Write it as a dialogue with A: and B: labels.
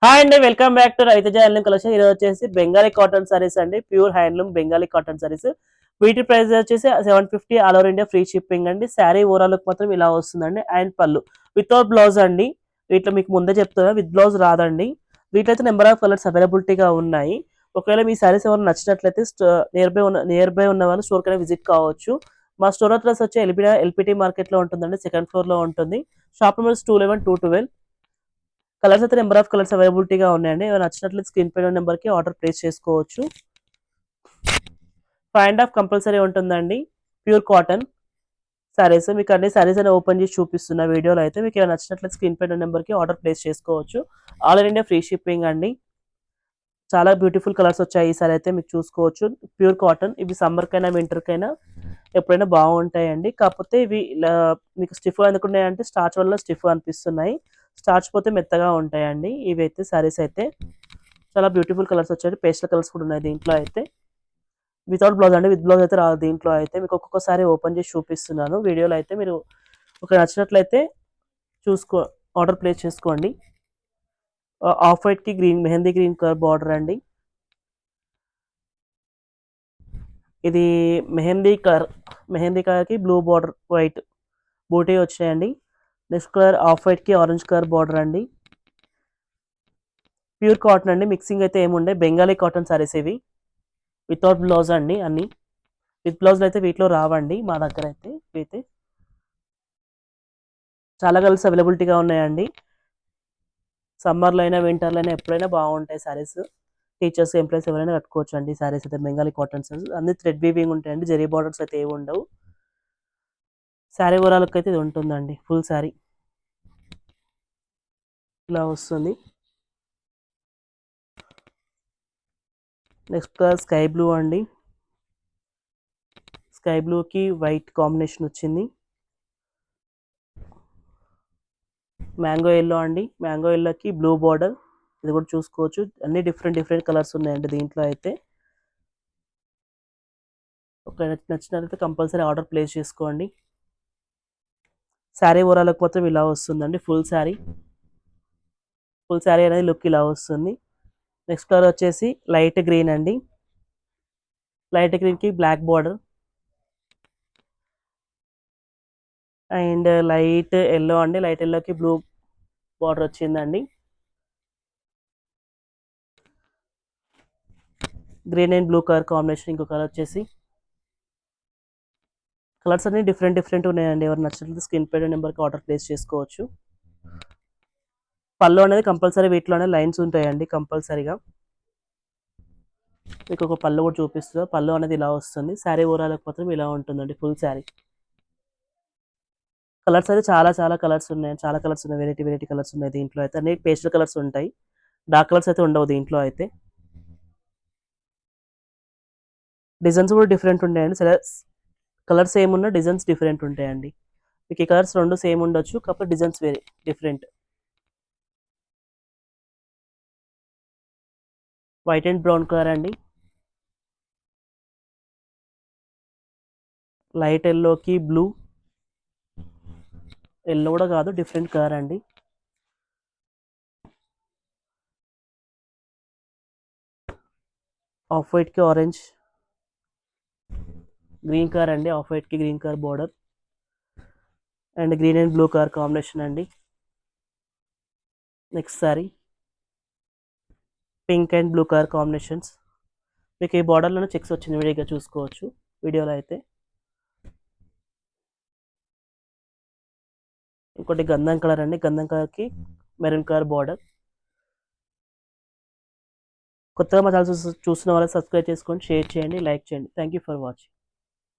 A: Hi అండి, welcome back to రైతు handloom collection. ఇది వచ్చేసి బెంగాలీ కాటన్ సారీస్ అండి, pure handloom Bengali cotton saris. వీటి ప్రైస్ వచ్చేసి 750 all over India free shipping అండి. శారీ ఓవరాల్ మాత్రం ఇలా వస్తుందండి. అండ్ పళ్ళు వితౌట్ బ్లౌజ్ అండి. వీటిలో మీకు ముందే చెప్తున్నా, విత్ బ్లౌజ్ రాదండి. వీటిలో అయితే నెంబర్ ఆఫ్ కలర్స్ అవైలబిలిటీగా ఉన్నాయి. ఒకవేళ మీ సారీస్ ఎవరైనా నచ్చినట్లయితే నియర్ బై ఉన్న వాళ్ళు స్టోర్ కైనా విజిట్ కావచ్చు. మా స్టోర్ అడ్రస్ వచ్చి ఎల్పిటి మార్కెట్ లో ఉంటుందండి, సెకండ్ ఫ్లోర్ లో ఉంటుంది. Shop numbers 211, 212. కలర్స్ అయితే నెంబర్ ఆఫ్ కలర్స్ అవైలబిలిటీగా ఉన్నాయండి. ఏమైనా నచ్చినట్లు స్క్రీన్ పైన నెంబర్కి ఆర్డర్ ప్లేస్ చేసుకోవచ్చు. 5.5 కంపల్సరీ ఉంటుందండి. ప్యూర్ కాటన్ సారీస్ మీకు అన్ని సారీస్ అని ఓపెన్ చేసి చూపిస్తున్న వీడియోలో అయితే మీకు ఏమైనా నచ్చినట్లు స్క్రీన్ పైన నెంబర్కి ఆర్డర్ ప్లేస్ చేసుకోవచ్చు. All over India free shipping అండి. చాలా బ్యూటిఫుల్ కలర్స్ వచ్చాయి ఈసారి అయితే మీకు చూసుకోవచ్చు. ప్యూర్ కాటన్, ఇవి సమ్మర్ కైనా వింటర్ కైనా ఎప్పుడైనా బాగుంటాయండి. కాకపోతే ఇవి మీకు స్టిఫ్ ఎందుకున్నాయంటే స్టార్చ్ వల్ల స్టిఫ్ అనిపిస్తున్నాయి. స్టార్చ్ పోతే మెత్తగా ఉంటాయండి. ఇవి అయితే సారీస్ అయితే చాలా బ్యూటిఫుల్ కలర్స్ వచ్చాయి. పేస్టల్ కలర్స్ కూడా ఉన్నాయి దీంట్లో అయితే. వితౌట్ బ్లౌజ్ అండి, విత్ బ్లౌజ్ అయితే రాదు దీంట్లో అయితే. మీకు ఒక్కొక్కసారి ఓపెన్ చేసి చూపిస్తున్నాను వీడియోలో అయితే. మీరు ఒక నచ్చినట్లయితే చూసుకో ఆర్డర్ ప్లేస్ చేసుకోండి. ఆఫ్ వైట్కి green, mehndi green colour border అండి. ఇది మెహందీ కలర్కి బ్లూ బార్డర్, వైట్ బూటీ వచ్చాయండి. నెక్స్ట్ కలర్ ఆఫ్ వైట్కి ఆరెంజ్ కలర్ బార్డర్ అండి. ప్యూర్ కాటన్ అండి, మిక్సింగ్ అయితే ఏముండే. బెంగాలీ కాటన్ సారీస్ ఇవి. వితౌట్ బ్లౌజ్ అండి అన్ని. విత్ బ్లౌజ్లు అయితే వీటిలో రావండి మా దగ్గర అయితే. అయితే చాలా కలర్స్ అవైలబిలిటీగా ఉన్నాయండి. సమ్మర్లో అయినా వింటర్లో అయినా ఎప్పుడైనా బాగుంటాయి సారీస్. టీచర్స్, ఎంప్లాయీస్ ఎవరైనా కట్టుకోవచ్చు అండి సారీస్ అయితే. బెంగాలీ కాటన్ సారీస్ అన్ని థ్రెడ్ వీవింగ్ ఉంటాయండి. జరీ బార్డర్స్ అయితే ఏమి ఉండవు. శారీ ఓవరాల్కి అయితే ఇది ఉంటుందండి. ఫుల్ శారీ ఇలా వస్తుంది. నెక్స్ట్ కలర్ స్కై బ్లూ అండి. స్కై బ్లూకి వైట్ కాంబినేషన్ వచ్చింది. మ్యాంగో ఎల్లో అండి, మ్యాంగో ఎల్లోకి బ్లూ బార్డర్. ఇది కూడా చూసుకోవచ్చు. అన్ని డిఫరెంట్ డిఫరెంట్ కలర్స్ ఉన్నాయండి దీంట్లో అయితే. ఒక నచ్చినట్లయితే కంపల్సరీ ఆర్డర్ ప్లేస్ చేసుకోండి. శారీ ఓవరాల్కి మొత్తం ఇలా వస్తుందండి. ఫుల్ శారీ అనేది లుక్ ఇలా వస్తుంది. నెక్స్ట్ కలర్ వచ్చేసి లైట్ గ్రీన్ అండి. లైట్ గ్రీన్కి black border and light yellow అండి. లైట్ ఎల్లోకి బ్లూ బార్డర్ వచ్చిందండి. Green and blue colour combination. ఇంకో కలర్ వచ్చేసి, కలర్స్ అన్ని డిఫరెంట్ డిఫరెంట్ ఉన్నాయండి. ఎవరు నచ్చినట్లయితే స్క్రీన్ పై నెంబర్కి ఆర్డర్ ప్లేస్ చేసుకోవచ్చు. పళ్ళు అనేది కంపల్సరీ వీటిలోనే లైన్స్ ఉంటాయండి కంపల్సరీగా. మీకు ఒక పళ్ళు కూడా చూపిస్తుందా. పళ్ళు అనేది ఇలా వస్తుంది. శారీ ఓవరాల్కి మాత్రం ఇలా ఉంటుందండి ఫుల్ శారీ. కలర్స్ అయితే చాలా చాలా కలర్స్ ఉన్నాయి. చాలా కలర్స్ ఉన్నాయి. వెరైటీ వెరైటీ కలర్స్ ఉన్నాయి దీంట్లో అయితే. అన్ని పేస్టల్ కలర్స్ ఉంటాయి. డార్క్ కలర్స్ అయితే ఉండవు దీంట్లో అయితే. డిజైన్స్ కూడా డిఫరెంట్ ఉంటాయండి. సరే, కలర్స్ సేమ్ ఉన్న డిజైన్స్ డిఫరెంట్ ఉంటాయండి. మీకు ఈ కలర్స్ రెండు సేమ్ ఉండొచ్చు, కాకపోతే డిజైన్స్ వేరే different. White and brown colour అండి. లైట్ ఎల్లోకి బ్లూ. ఎల్లో కూడా కాదు, డిఫరెంట్ కలర్ అండి. ఆఫ్ వైట్కి ఆరెంజ్, గ్రీన్ కలర్ అండి. ఆఫ్ వైట్కి green colour border and green and blue colour combination అండి. Next sari pink and blue colour combinations. మీకు ఈ బార్డర్లోనే చెక్స్ వచ్చింది, విడిగా చూసుకోవచ్చు వీడియోలో అయితే. ఇంకోటి గంధం కలర్ అండి. గంధం కలర్కి మెరూన్ కలర్ బార్డర్. కొత్తగా మా ఛానల్ చూస్తున్న వాళ్ళు సబ్స్క్రైబ్ చేసుకోండి, షేర్ చేయండి, లైక్ చేయండి. Thank you for watching.